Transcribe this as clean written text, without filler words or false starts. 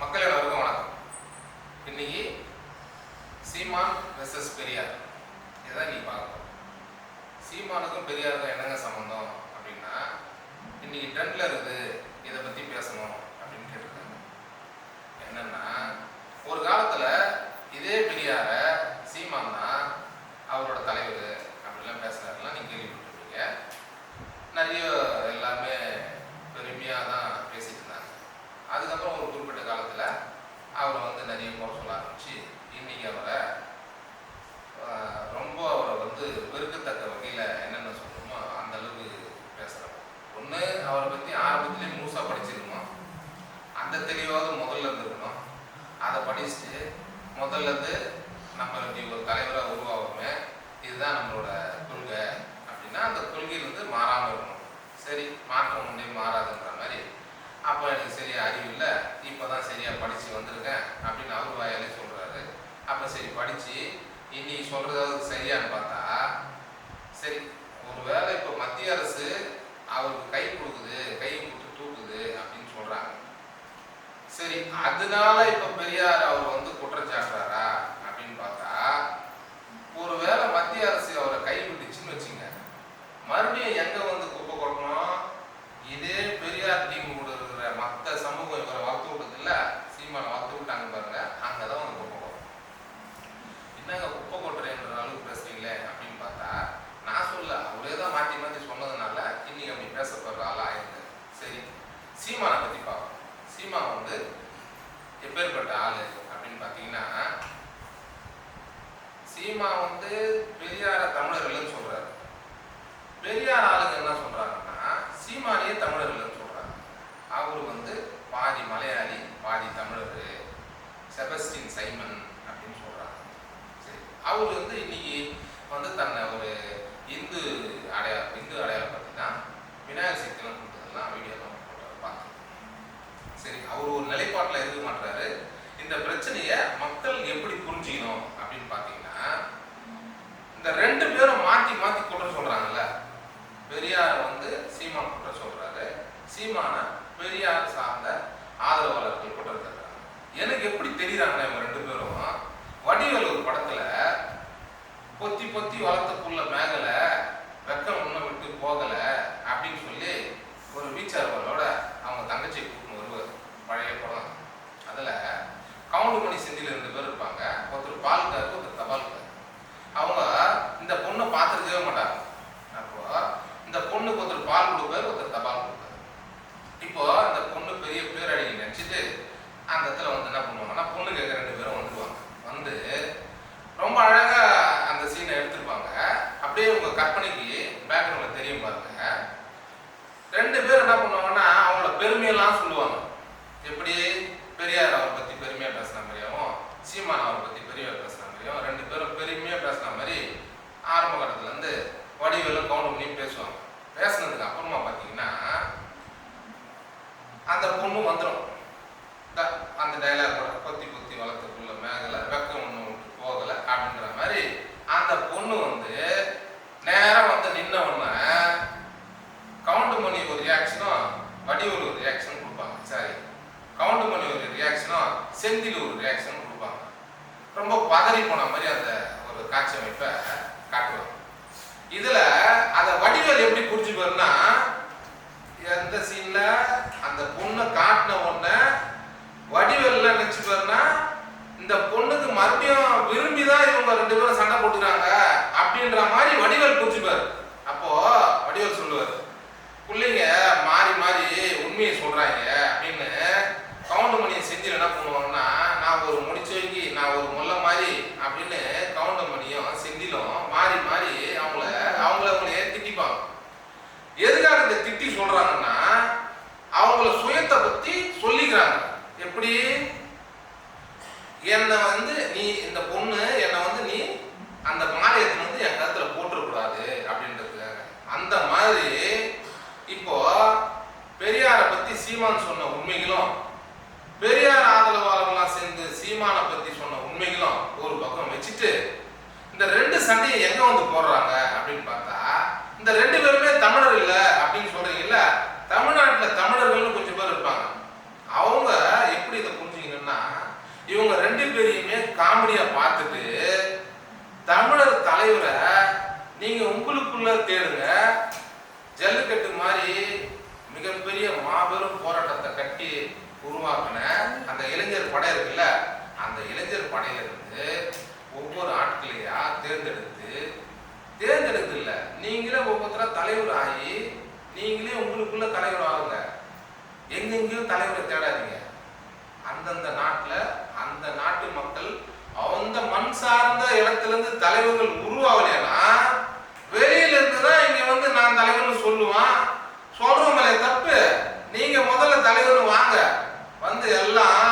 மக்கள் எல்லாருக்கும் வணக்கம். இன்னைக்கு சீமான் வெர்சஸ் பெரியார் இதான் நீ பார்க்கணும். சீமானுக்கும் பெரியாருக்கும் என்னங்க சம்பந்தம் அப்படின்னா, இன்னைக்கு ட்ரெண்ட்ல இருக்குது, இதை பற்றி பேசணும் அப்படின்னு கேட்டிருக்காங்க. என்னன்னா, ஒரு காலத்தில் இதே பெரியார சீமான் தான் அவரோட தலைவர் அப்படிலாம் பேசுறாருலாம் நீங்கள் கேள்விப்பட்டிருப்பீங்க. நிறைய எல்லாமே பெருமையாக தான் பேசிட்டு இருந்தாங்க. அதுக்கப்புறம் ஒரு குறிப்பிட்ட காலத்தில் அவரை நிறைய குறை சொல்ல ஆரம்பிச்சு இன்னைக்கு அவரை ரொம்ப அவரை வெறுக்கத்தக்க வகையில் என்னென்ன சொல்லணுமோ அந்த அளவுக்கு பேசுகிறாங்க. ஒன்று, அவரை பற்றி ஆரம்பத்திலே முழுசாக படிச்சிருக்கணும், அந்த தெளிவாவது முதல்ல இருந்துருக்கணும். அதை படிச்சுட்டு முதல்ல இருந்து நம்ம இப்படி ஒரு தலைவராக உருவாகுமே, இதுதான் நம்மளோட கொள்கை அப்படின்னா அந்த கொள்கையில் மாறாமல் இருக்கணும். சரி, மாற்றம் ஒன்றே மாறாதுன்ற மாதிரி, அப்போ எனக்கு சரியாக அறிவு இல்லை, இப்போ தான் சரியாக படித்து வந்திருக்கேன் அப்படின்னு அவர் வாயாலே சொல்கிறாரு. அப்போ சரி, படித்து இன்னைக்கு சொல்கிறது சரியான்னு பார்த்தா, சரி ஒரு வேளை இப்போ மத்திய அரசு அவருக்கு கை கொடுக்குது, கை கொடுத்து தூக்குது அப்படின்னு சொல்கிறாங்க. சரி, அதனால இப்போ பெரியார் அவர் குற்றம் சாட்டுறாரா அப்படின்னு பார்த்தா, ஒரு வேளை மத்திய அரசு அவரை கை விட்டுச்சுன்னு வச்சுங்க, மறுபடியும் எங்கே குப்பை கொட்டணும்? இதே பெரியார் டீம் கூட இருக்கிற மற்ற சமூகம் இவரை வளர்த்து விட்டது இல்லை, சீமானை வளர்த்து விட்டாங்க பாருங்க, அங்கே தான் குப்பை கொட்டும். என்னங்க குப்பை கொட்டுறேன்ற அளவுக்கு பேசுறீங்களே அப்படின்னு பார்த்தா, நான் சொல்ல, அவரே தான் மாற்றி மாற்றி சொன்னதுனால இன்னைக்கு அப்படி பேசப்படுற ஆளா ஆயிருக்கு. சரி, சீமானை பற்றி பார்ப்போம். சீமான் எப்பேற்பட்ட ஆளு அப்படின்னு பார்த்தீங்கன்னா, சீமா பெரியார தமிழர்கள்னு சொல்றாரு. பெரியார் ஆளுங்க என்ன சொல்றாங்கன்னா, சீமானியே தமிழர்கள்னு சொல்றாங்க. அவரு பாதி மலையாளி பாதி தமிழர், செபஸ்டின் சைமன் அப்படின்னு சொல்றாங்க. சரி, அவரு இன்னைக்கு தன்னை ஒரு இந்து அடையாளம் பற்றி தான் விநாயகர் சக்திலாம் கொடுத்ததெல்லாம் வீடியோலாம் போட்டு பார்த்தோம். சரி, அவர் ஒரு நிலைப்பாட்டில் இருக்க மாட்டாரு. இந்த பிரச்சனையை மக்கள் எப்படி புரிஞ்சுக்கணும் அப்படின்னு பார்த்தீங்கன்னா, இந்த ரெண்டு பேரும் மாற்றி மாற்றி குற்றம் சொல்றாங்கல்ல. பெரியார் சீமான் குற்றம் சொல்றாரு, சீமான பெரியார் சார்ந்த ஆதரவாளர்கள் குற்றம் சொல்றாங்க. எனக்கு எப்படி தெரியுறாங்கன்னா, இவங்க ரெண்டு பேரும் வடிவேல் ஒரு படத்துல பொத்தி பொத்தி வளர்த்த புள்ள மேகல வெக்கம் உன்ன விட்டு போகல அப்படின்னு சொல்லி ஒரு வீச்சார்வலோட அவங்க தங்கச்சியை கூப்பிட்டு வருவார். பழைய படம். அதுல கவுண்டுமணி செந்தில் ரெண்டு பேர் இருப்பாங்க. ஒருத்தர் பால்காரு, ஒருத்தர் தபால்காரு. அவங்க இந்த பொண்ணை பார்த்துருக்கவே மாட்டாங்க. அப்போ இந்த பொண்ணுக்கு ஒருத்தர் பால் கொடுப்பாரு, ஒருத்தர் தபால் கொடுப்பாரு. இப்போ இந்த பொண்ணு பெரிய பேரடிக்கு நினைச்சிட்டு அந்த இடத்துல என்ன பண்ணுவாங்கன்னா, பொண்ணு கேட்க ரெண்டு பேரும் வந்துடுவாங்க. ரொம்ப அழகா அந்த சீனை எடுத்திருப்பாங்க. அப்படியே உங்க கற்பனைக்கு பேக்ரவுண்ட்ல தெரியும் பாருங்க. ரெண்டு பேரும் என்ன பண்ணுவாங்கன்னா, அவங்கள பெருமையெல்லாம் சொல்லுவாங்க. எப்படி பெரியார் அவரை பத்தி பெருமையா பேசுன மாதிரியாவும், சீமான் அவரை பத்தி பெருமையா பேசுன மாதிரியும், ரெண்டு பேரும் பெருமையா பேசுன மாதிரி ஆரம்ப கட்டத்துல இருந்து வடிவேலும் கவுண்டமணியும் பேசுவாங்க. பேசுனதுக்கு அப்புறமா பாத்தீங்கன்னா, அந்த பொண்ணு வந்துடும். அந்த டைலாக் கூட பொத்தி பொத்தி வளர்த்துக்குள்ள மேகல வெக்கம் ஒண்ணு விட்டு போகல அப்படின்ற மாதிரி அந்த பொண்ணு நேரம் நின்ன உடனே கவுண்டமணி ஒரு ரியாக்ஷனும் வடிவேல் ஒரு ரியாக்ஷன் கொடுப்பாங்க. சரி, கவுண்டமணி ஒரு ரியாக்ஷனும் செந்தில் ஒரு ரியாக்ஷன் கொடுப்பாங்க. ரொம்ப பதறி போன மாதிரி அந்த ஒரு காட்சி அமைப்பை காட்டுவாங்க. இதுல அத வடிவேல் எப்படி புரிஞ்சுப்பாருன்னா, எந்த சீன்ல அந்த பொண்ணை காட்டின உடனே வடிவேல் நினைச்சுப்பாருன்னா, இந்த பொண்ணுக்கு மறுபடியும் விரும்பிதான் இவங்க ரெண்டு பேரும் சண்டை போட்டுக்கிறாங்க அப்படின்ற மாதிரி வடிவேல் புரிஞ்சுப்பாரு. அப்போ வடிவேல் சொல்லுவாரு, பிள்ளைங்க மாறி மாறி உண்மையை சொல்றாங்க அப்படின்னு. கவுண்டமணியை செஞ்சு என்ன பண்ணுவாங்கன்னா, நான் ஒரு முடிச்சோக்கி நான் ஒரு முல்லை மாதிரி அப்படின்னு கவுண்டமணியும் செந்திலும் மாறி மாறி அவங்களே திட்டிப்பாங்க. எதுக்காக இந்த திட்டி சொல்றாங்கன்னா, அவங்கள சுயத்தை பத்தி சொல்லிக்கிறாங்க. எப்படி என்னை நீ இந்த பொண்ணு என்னை நீ அந்த மாலையத்தை என் கருத்துல போட்டுறக்கூடாது அப்படின்றதுக்காக. அந்த மாதிரி இப்போ பெரியாரை பத்தி சீமான் சொன்ன உண்மைகளும், பெரியார் ஆதரவாளர்கள்லாம் சேர்ந்து சீமானை பத்தி சொன்ன உண்மைகளும் ஒரு பக்கம் வச்சுட்டு, இந்த ரெண்டு சண்டையை எங்க போடுறாங்க அப்படின்னு பார்த்தா, இந்த ரெண்டு பேருமே தமிழர் இல்லை அப்படின்னு சொல்றீங்கல்ல, தமிழ்நாட்டில் தமிழர்கள்னு கொஞ்சம் பேர் இருப்பாங்க. அவங்க எப்படி இதை புரிஞ்சுக்கணும்னா, பேரையுமே காமெடியா பார்த்துட்டு தமிழர் தலைவரை நீங்க உங்களுக்குள்ள தேடுங்க. ஜல்லிக்கட்டு மாதிரி மிகப்பெரிய மாபெரும் போராட்டத்தை கட்டி உருவாக்கின அந்த இளைஞர் படை இருக்குல்ல, அந்த இளைஞர் படையில இருந்து ஒவ்வொரு ஆட்களையா தேர்ந்தெடுத்து இல்ல, நீங்களே ஒவ்வொருத்தரா தலைவர் ஆகி நீங்களே உங்களுக்குள்ள தலைவர் ஆகுங்க. எங்கெங்கேயும் தலைவரை தேடாதீங்க. அந்தந்த நாட்டுல அந்த நாட்டு மக்கள் அந்த மண் சார்ந்த இடத்துல இருந்து தலைவர்கள் உருவாகலைன்னா வெளியில இருந்துதான் இங்க வந்து நான் தலைவர்னு சொல்லுவான். சொல்றோம் தப்பு. நீங்க முதல்ல தலைவர்னு வாங்க, வந்து எல்லாம்